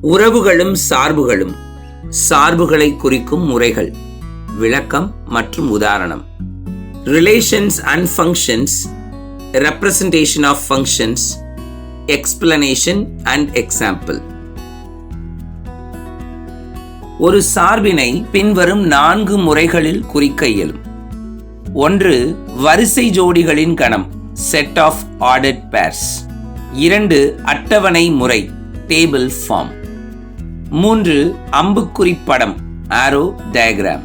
உறவுகளும் சார்புகளும் சார்புகளை குறிக்கும் முறைகள். விளக்கம் மற்றும் உதாரணம். Relations and functions, representation of functions, explanation and example. ஒரு சார்பினை பின்வரும் 4 முறைகளில் குறிக்க இயலும். 1. வரிசை ஜோடிகளின் கணம், செட் ஆஃப் ஆர்டர்ட் பேர்ஸ். 2. அட்டவணை முறை, டேபிள் ஃபார்ம். 3. அம்புக்குறி படம், ஆரோ டயக்ராம்.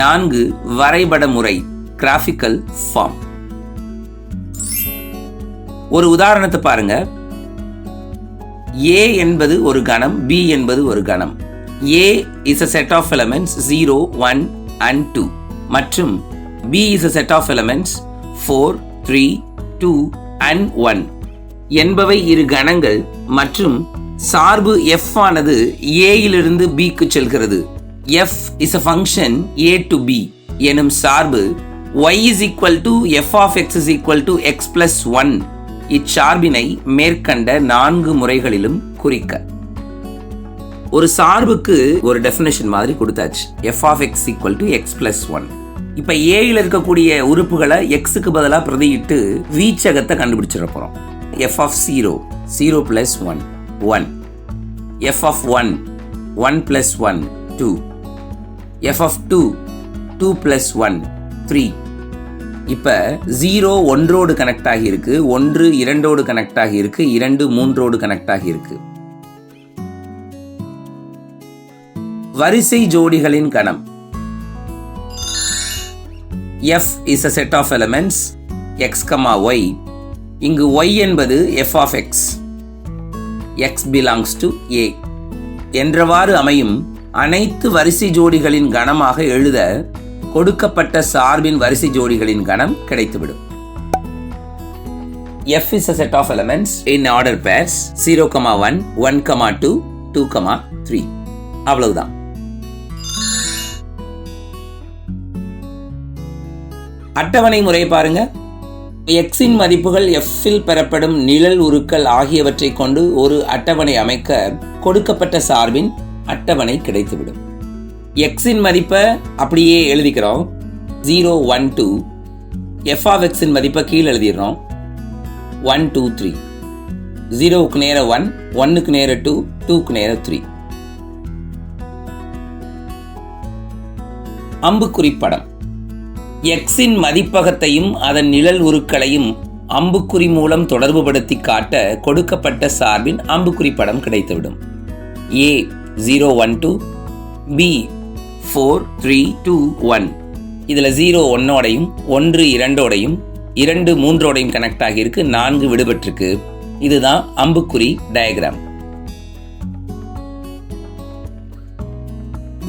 4. வரைபட முறை, கிராஃபிக்கல் ஃபார்ம். ஒரு உதாரணத்தை பாருங்க. A என்பது ஒரு கணம், B என்பது ஒரு கணம். A is a set of elements 0, 1 and 2 மற்றும் B is a set of elements 4, 3, 2 and 1 என்பவை இரு கணங்கள் மற்றும் சார்பு f ஆனது A இலிருந்து B க்கு செல்கிறது. f is a function A to B எனும் சார்பு y is equal to f of x is equal to x plus 1 இச்சார்பினை மேற்கண்ட 4 முறைகளிலும் குறிக்க. ஒரு சார்புக்கு ஒரு டெஃபினேஷன் மாதிரி கொடுத்தாச்சு. f of x equal to x plus 1. இப்ப a ல இருக்கக்கூடிய உறுப்புகளை x க்கு பதிலா பிரதியிட்டு வீச்சகத்தை கண்டுபிடிச்சிட போறோம். f of 0, 0 plus 1, 1. f of 1, 1 plus 1, 2. f of 2, 2 plus 1, 3. இப்ப 0 ஒன்றோடு கனெக்ட் ஆகி இருக்கு, 1 2ஓடு கனெக்ட் ஆகி இருக்கு, 2 3ஓடு கனெக்ட் ஆகி இருக்கு. வரிசை ஜோடிகளின் கணம். f is a set of elements x, y. இங்கு y என்பது f of x. x belongs to A என்றவாறு அமையும் அனைத்து வரிசை ஜோடிகளின் கணமாக எழுத கொடுக்கப்பட்ட சார்பின் வரிசை ஜோடிகளின் கணம் கிடைத்துவிடும். f is a set of elements in order pairs 0, 1, 1, 2, 2, 3. அவ்வளவுதான். அட்டவணை முறை பாருங்க. x இன் மதிப்புகள் f இல் பெறப்படும் நிழல் உருக்கள் ஆகியவற்றை கொண்டு ஒரு அட்டவணை அமைக்க கொடுக்கப்பட்ட சார்பின் அட்டவணை கிடைத்துவிடும். x இன் மதிப்பை அப்படியே எழுதிக்கிறோம். 0, 1, 2. f of x இன் மதிப்பை கீழே எழுதிடுறோம். 1, 2, 3. 0க்கு நேர 1, 1க்கு நேர 2, 2க்கு நேர 3. அம்புக்குறி படம். x இன் மதிப்பகத்தையும் அதன் நிழல் உருக்களையும் அம்புக்குறி மூலம் தொடர்புபடுத்தி காட்ட கொடுக்கப்பட்ட சார்பின் அம்புக்குறி படம் கிடைத்துவிடும். A 0, 1, 2, B 4, 3, 2, 1. இதுல 0 1ஓடையும் 1 2ஓடையும் 2 3ஓடையும் கனெக்ட் ஆகியிருக்கு, 4 விடுபட்டிருக்கு. இதுதான் அம்புக்குறி டயக்ராம்.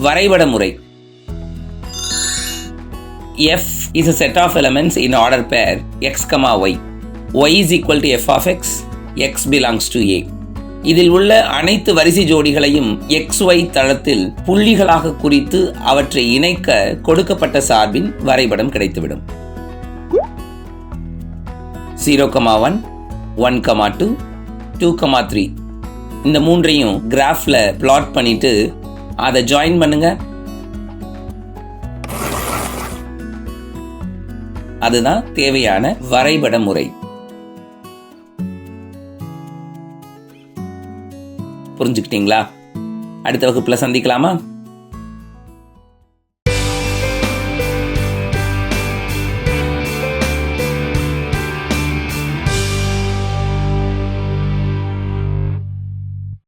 வரைபட முறை. f is a set of elements in order pair x, y. y is equal to f of x, x belongs to A. இதில் உள்ள அனைத்து வரிசை ஜோடிகளையும் xy தளத்தில் புள்ளிகளாக குறித்து அவற்றை இணைக்க கொடுக்கப்பட்ட சார்பின் வரைபடம் கிடைத்துவிடும். 0, 1, 1, 2, 2, 3. இந்த மூன்றையும் கிராஃப்ல பிளாட் பண்ணிட்டு அதை ஜாயின் பண்ணுங்க. அதுதான் தேவையான வரைபட முறை. புரிஞ்சுக்கிட்டீங்களா? அடுத்த வகுப்புல சந்திக்கலாமா?